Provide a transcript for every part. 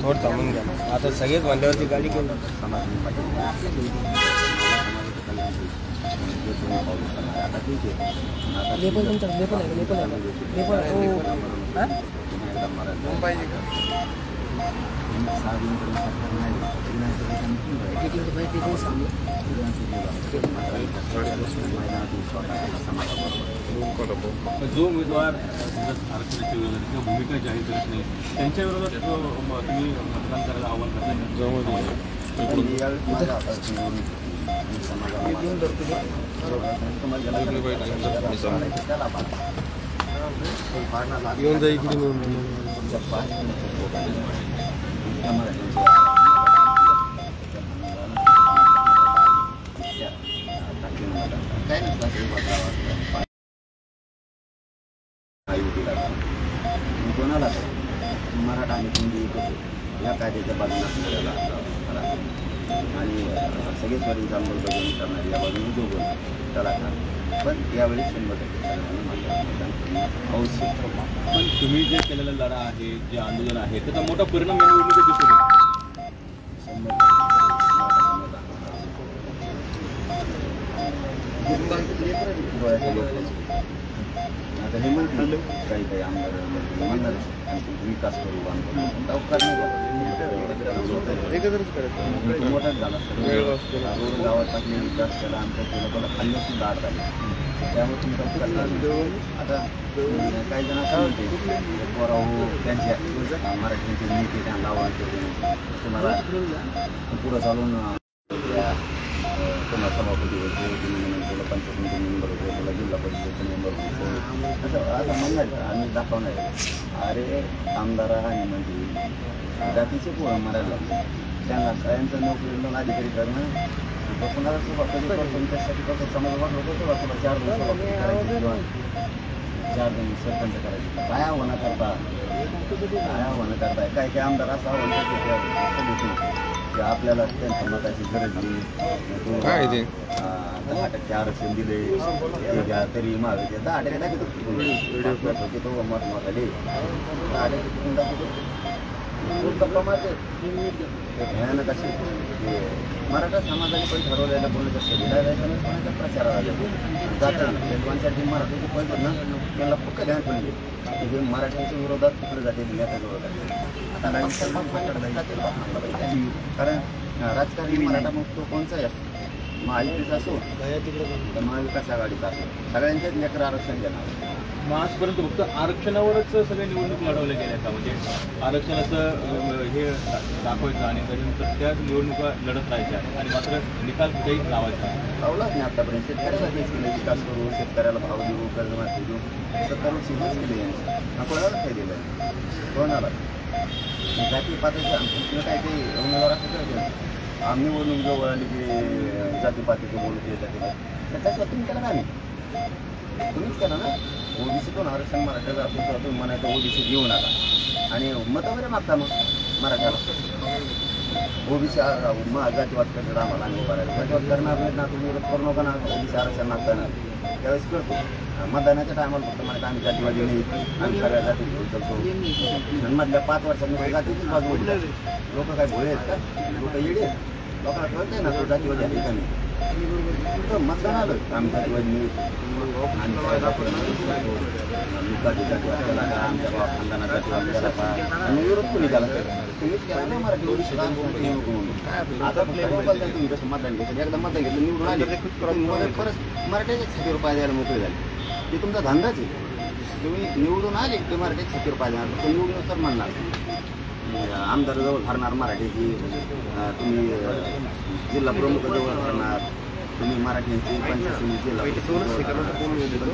थोडं थांबून घ्या आता सगळेच म्हणल्यावरती गाडी केली आता ठीक आहे लेपल तुमचा लेपल आहे लेपल आहे लेपल पाहिजे का जो उमेदवार आरक्षणाची भूमिका जाहीर करत नाही त्यांच्या विरोधात तुम्ही मतदान करायला आव्हान करताय येऊन जाईल इकडे कोणाला मराठा आणि हिंदी या कायद्याच्या बाजूला आपल्याला आणि सगळेच वरील अंमलबजावणी करणारी या बाजूने उद्योग कलाकार पण यावेळी 100% आवश्यक. पण तुम्ही जे केलेला लढा आहे जे आंदोलन आहे त्याचा मोठा परिणाम या निवडणुकीत दिसून आता हे म्हणलं काही काही आमदार म्हणणार विकास करू मोठाच झाला रोड गावात टाकले विकास केला आमच्या लोकांना खाल्लं सुद्धा आत आले त्यामुळे तुम्ही करणार आता काही जण असं म्हणते पोरा हो त्यांच्या मराठ्यांचे नेते त्यांना आव्हान करून तुम्हाला पुढं चालून पुन्हा सभापती होते तुला पंचायत मेंबर होते तुला जिल्हा परिषदेचे मेंबर होते असं आता म्हणणार आम्ही दाखवणार अरे आमदार आणि म्हणजे जातीचे पोरं मारायला लागले त्यांना सगळ्यांचं नोकरी लोन अधिकारी करणं कुणाला सभापती करतो त्यासाठी कसं समाज वाटलं होतं तुला 4 जण सभापती करायचे किंवा 4 जण सरपंच करायचे काय आव्हानं करताय काय काय आमदार असं आव्हान करते की आपल्याला त्यांच्या मताची गरज नाही 10% आरक्षण दिले घ्या तरी मागे 10% दाखवतो तो मत मोठाले 10% दाखवतो गप्पा मारते भयानक असे मराठा समाजाने पण ठरवलेलं बोललं सभेला जायचं कोणाच्या प्रचाराला जाताना त्यांच्यासाठी मराठीचे पण ना त्यांना फक्त ध्यान पडले की जे मराठ्यांच्या विरोधात तिकडे जाते नेत्या विरोधात कारण राजकारणी मराठा मग तो कोणचाही असतो महायुतीचा असो महाविकास आघाडीचा असो सगळ्यांच्याच लेकर आरक्षण देणार मग आजपर्यंत फक्त आरक्षणावरच सगळ्या निवडणूक लढवल्या गेल्या का म्हणजे आरक्षणाचं हे दाखवायचं आणि त्याच्यानंतर त्याच निवडणुका लढत राहायच्या आणि मात्र निकाल कुठेही लावायचा लावलाच नाही आतापर्यंत शेतकऱ्याला तेच केलं विकास करू शेतकऱ्याला भाव देऊ कर्जमाफी देऊ सरकारवर शिकच केली यांनी कोणाला काय दिलं कोणाला जाती पातळीचं आमचं काय ते उमेदवार असं करायचं आम्ही निवडणूक जवळ आली की जातीपातीचं बोलत येतात त्याच्यातलं तुम्ही केलं नाही तुम्हीच केलं ना ओबीसीतून आरक्षण मराठ्याचं असं तुम्ही म्हणायचं ओबीसी घेऊ नका आणि मतं वगैरे मागता मग मराठ्याला ओबीसी जातीवाद करतात आम्हाला आणि उभा राहिला जातीवाद करणार नाही ना तुम्ही विरोध करू नका ना ओबीसी आरक्षण मागताना त्यावेळेस करतो मतदानाच्या टायमाला फक्त म्हणत आम्ही जातीवादी नाही आम्ही सगळ्या जाती करतो मधल्या 5 वर्षांमध्ये जातीचीच बाजू होती लोक काय भोळे आहेत का लोक येडे आहेत लोकांना कळत आहे ना तो जातीवादी आहे का नाही मतदान आलं आम्ही जातीवादी नाही जातीवाद केला का आमच्या गावात खानदाना जातीवाद केला का आणि विरोध कोणी केला तुम्हीच केला ना मराठी ओबीसी आता तुम्ही कसं मतदान घेतलं एकदा मतदान घेतलं निवडून आले परत मराठ्याचे 60 रुपये द्यायला मोकळे झाले ते तुमचा धंदाच आहे तुम्ही निवडून आले ते मराठीचे 60 रुपये देणार तर निवडून तर म्हणणार आमदाराजवळ धरणार मराठीची तुम्ही जिल्हा प्रमुखाजवळ धरणार तुम्ही मराठ्यांची पंचायत समिती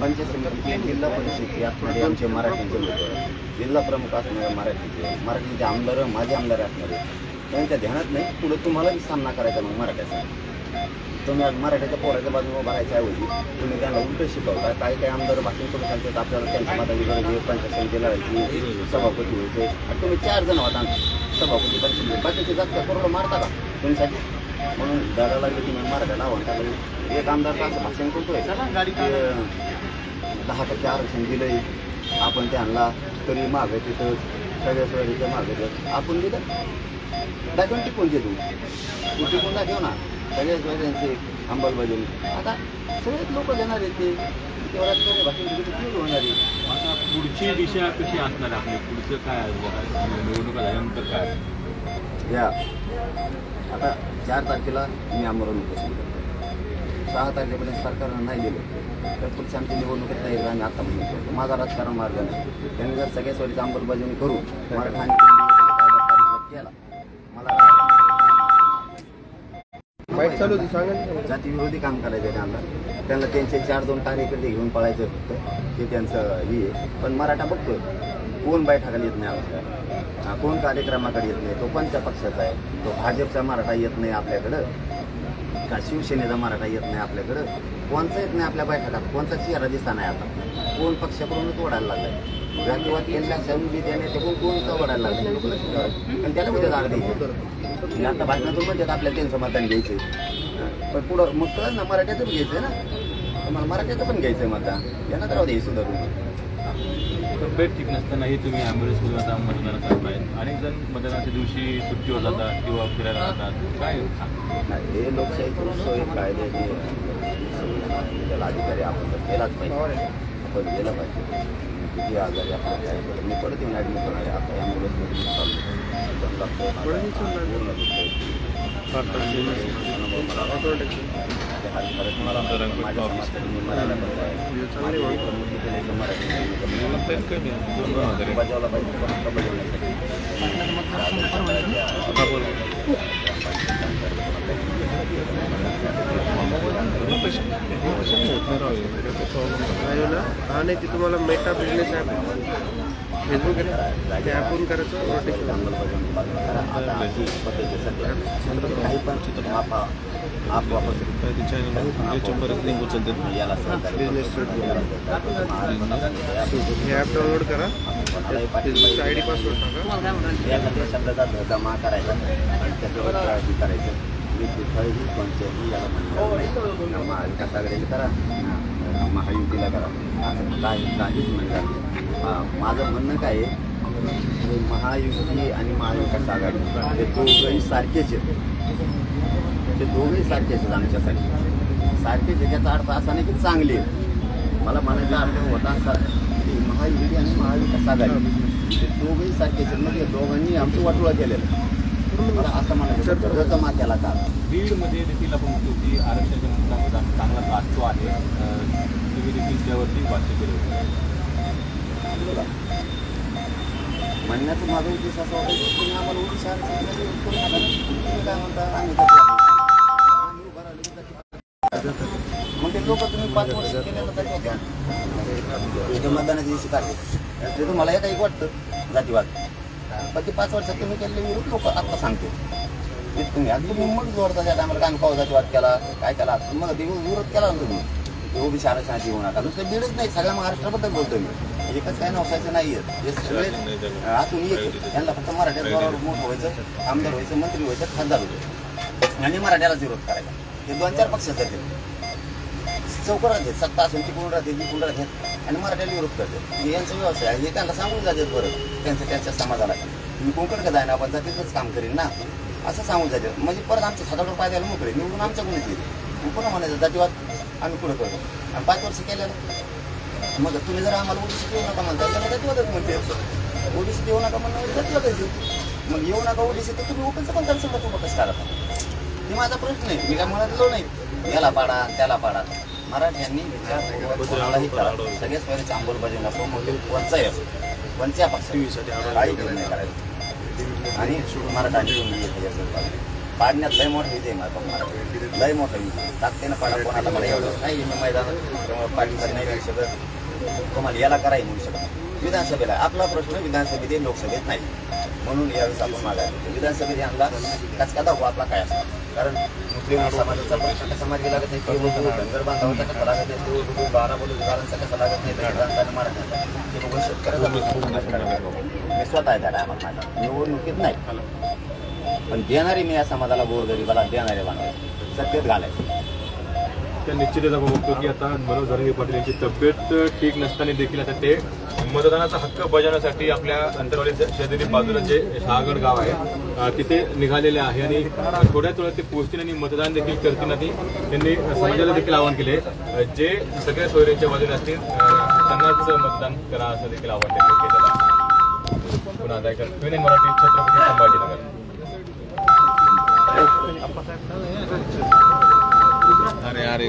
पंचायत समिती जिल्हा परिषदेची असणारे आमचे मराठ्यांचे लोक जिल्हा प्रमुख असणारे मराठीचे आमदार माझे आमदार असणारे त्यांच्या ध्यानात नाही पुढे तुम्हालाही सामना करायचा मग मराठ्याचा तुम्ही आज मराठ्याच्या पोराच्या बाजूला भरायच्या ऐवजी तुम्ही त्यांना उलट शिकवता काही काही आमदार भाषण करून सांगतात आपल्याला त्यांच्या मताची गरज आहे पंचायत समिती लढायची सभापती व्हायचे आणि तुम्ही 4 जण होता सभापती पंचायत बाकीचे जास्त करोड मारता का तुमच्यासाठी म्हणून दादाला तुम्ही मराठ्याला म्हणता एक आमदार असं भाषण करतोय 10% आरक्षण दिलंय आपण त्यांना, तरी मागं तिथं सगळ्या सोयीच्या मागं आपण दिलं दाखवून टिकून घेतो, टिकून दाखव ना सगळ्या सोयीची अंमलबजावणी. आता सगळेच लोक देणार आहेत ते तेवढ्यात भाषण होणार आहे. आता पुढची दिशा कशी असणार आपली, पुढचं काय निवडणुका झाल्यानंतर काय या आता 4 तारखेला मी आमरण उपोषण करतो, 6 तारखेपर्यंत सरकारनं नाही दिलं तर पुढची आमची निवडणुकीत तयारी आम्ही आता म्हणतो. माझा राजकारण मार्ग नाही, त्यांनी जर सगळ्या सोयीची अंमलबजावणी करून मराठा आणि केला मला चालू होती सांगा. जातीविरोधी काम करायचं त्यांना त्यांचे 4-2 कार्यकर्ते घेऊन पळायचं फक्त ते त्यांचं हे आहे. पण मराठा बघतोय कोण बैठकाला येत नाही आपल्याला, कोण कार्यक्रमाकडे येत नाही, तो कोणत्या पक्षाचा आहे, तो भाजपचा मराठा येत नाही आपल्याकडं का शिवसेनेचा मराठा येत नाही आपल्याकडं, कोणचा येत नाही आपल्या बैठकात, कोणचा चेहरा दिसता नाही. आता कोण पक्षाकडूनच ओढायला लागलाय, जातीवाद केलेल्या संधी त्याने ते कोणचा ओढायला लागला आणि त्याला कुठे जागा द्यायची. आता भाषणातून म्हणतात आपल्याला त्यांचं मतदान घ्यायचं, पण पुढं मग कळलं ना मराठ्याचं पण घ्यायचं ना, तुम्हाला मराठ्याचं पण घ्यायचं मतदान, त्यांना तर राहू द्या सुधारून. तब्येत ठीक नसतानाही तुम्ही ॲम्ब्युलन्समधून आता मतदान करताय. अनेक जण मतदानाच्या दिवशी सुट्टीवर जातात किंवा फिरायला जातात, काय नाही हे लोकशाहीची सोय कायद्याची त्याला अधिकारी आपण तर केलाच पाहिजे, आपण गेलं पाहिजे. किती आजारी आपल्याला काय केलं मी परत येऊन ॲडमिट होणार आहे. आता ॲम्ब्युलन्समध्ये मला मरायला बजावला पाहिजे हा नाही ते तुम्हाला मेटा बिझनेस ॲप फेसबुक आहे ते ॲपवरून करायचं काही पण आप वापस लिंक उचलते बिझनेस हे ॲप डाउनलोड करा, फेसबुकचा ID पासवर्ड टाका, एखाद्या शब्दाचा जमा करायचा आणि त्याच्यावर करायचं. मी कुठलाही कोणत्याही याला म्हणणार महाविकास आघाडीला करा, महायुतीला करा, असं काहीच म्हणतात. माझं म्हणणं काय आहे, महायुती आणि महाविकास आघाडी हे दोघंही सारखेच आहेत, ते दोघंही सारखेच आहेत आमच्यासाठी, सारखेच आहे. त्याचा अर्थ असा नाही की चांगले आहेत, मला म्हणायचा अर्थ होता असा की महायुती आणि महाविकास आघाडी ते दोघंही सारखेच आहेत. म्हणजे दोघांनी आमचं वाटोळा केलेलं मला असं म्हणायचं जमा केला का. बीडमध्ये देखील आपण म्हणतो की आरक्षणाच्या मुद्द्यामध्ये चांगला गाजतो आहे, तुम्ही देखील त्यावरती भाष्य केलं होतं. म्हणण्याचं माझा उद्देश असा होता की तुम्ही आम्हाला ओडिशा तुम्ही काय म्हणता आम्ही मग ते लोक तुम्ही 5 वर्ष केलेलं तरी होत्या इथे मतदानाच्या दिवशी काढले ते तुम्हाला एक एक वाटतं जातीवाद, पण ते 5 वर्षात तुम्ही केलेले विरोध लोक आत्ता सांगते ते तुम्ही आज तुम्ही मग जोडता त्या टायमाला काय पाव जातीवाद केला काय केला मग ते विरोध केला ना तुम्ही ओबीसी आरक्षणाची येऊ नका. नुसतं बीडच नाही सगळ्या महाराष्ट्राबद्दल बोलतो मी, एकच काय नवसायचं नाही आहेत, हे सगळे आतून येते. त्यांना फक्त मराठ्यात बरोबर मोठं व्हायचं, आमदार व्हायचं, मंत्री व्हायचं, खासदार व्हायचं आणि मराठ्यालाच विरोध करायचा. हे 2-4 पक्ष जाते चौकड राहते, सत्ता असून टिकून राहते जिंकून राहते आणि मराठ्याला विरोध करते. यांचा व्यवसाय आहे, हे त्यांना सांगून जातात बरं त्यांच्या समाजाला मी कोणकडे का जाईना आपण जातीतच काम करीन ना असं सांगून जाते. म्हणजे परत आमचे 7 रुपये द्यायला मोकळे निवडून आमच्याकडून येते, पुन्हा म्हणायचं जातीवाद आम्ही पुढे करतो आणि 5 वर्ष केलेलं. मग तुम्ही जर आम्हाला ओबीसी देऊ नका म्हणता त्याला जातीवादच म्हणते, ओबीसी देऊ नका म्हणणं जातीवादच मग येऊ नका ओबीसी तर तुम्ही ओपनचं पण त्यांचं मत कसं करता हे माझा प्रश्न आहे. मी काय म्हणतलो नाही याला पाडा त्याला पाडा, मराठ्यांनी विचारपूर्वक करा, सगळ्या स्वराज्याची अंमलबजावणी असो मग कोणचाही असो कोणत्या पक्षासाठी काही निर्णय करायचं आणि मराठा पाडण्यात लय मोठा विजय मराठा लय मोठा विजय ताकदीनं पाडा. कोणाला मला एवढं नाही मी मैदानात पाठीसाठी नाही मिळू शकत, तुम्हाला याला करायला मिळू शकत. विधानसभेला आपला प्रश्न विधानसभेत लोकसभेत नाही, म्हणून यावेळेस आपण मागायला विधानसभेत आणला कचका दाखवा आपला काय असतो. कारण मुस्लिम समाजाचा प्रश्न कसा मार्गी लागत नाही, धनगर बांधवाचा कसा लागत नाही, 12 बेरोजगारांचा कसा लागत नाही, दलितांचा मराठ्यांचा ते बघून शेतकऱ्याचा मी स्वतः आहे त्या टायमात माझ्या निवडणुकीत नाही पण देणारी मी या समाजाला गोरगरिबाला देणारे बांधायचे सत्तेत घालायचे त्या निश्चितच आपण बघतो की आता मनोज जरांगे पाटील यांची तब्येत ठीक नसताना देखील आता ते मतदानाचा हक्क बजावण्यासाठी आपल्या अंतरवाली शेजारी बाजूला जे शहागड गाव आहे तिथे निघालेले आहे आणि थोड्याच वेळात ते पोहोचतील आणि मतदान देखील करतील आणि त्यांनी समाजाला देखील आवाहन केले जे सगळ्या सोयऱ्यांच्या बाजूने असतील त्यांनाच मतदान करा असं देखील आवाहन त्यांनी केलेलं आहे. पुन्हा मराठी छत्रपती संभाजीनगर. अरे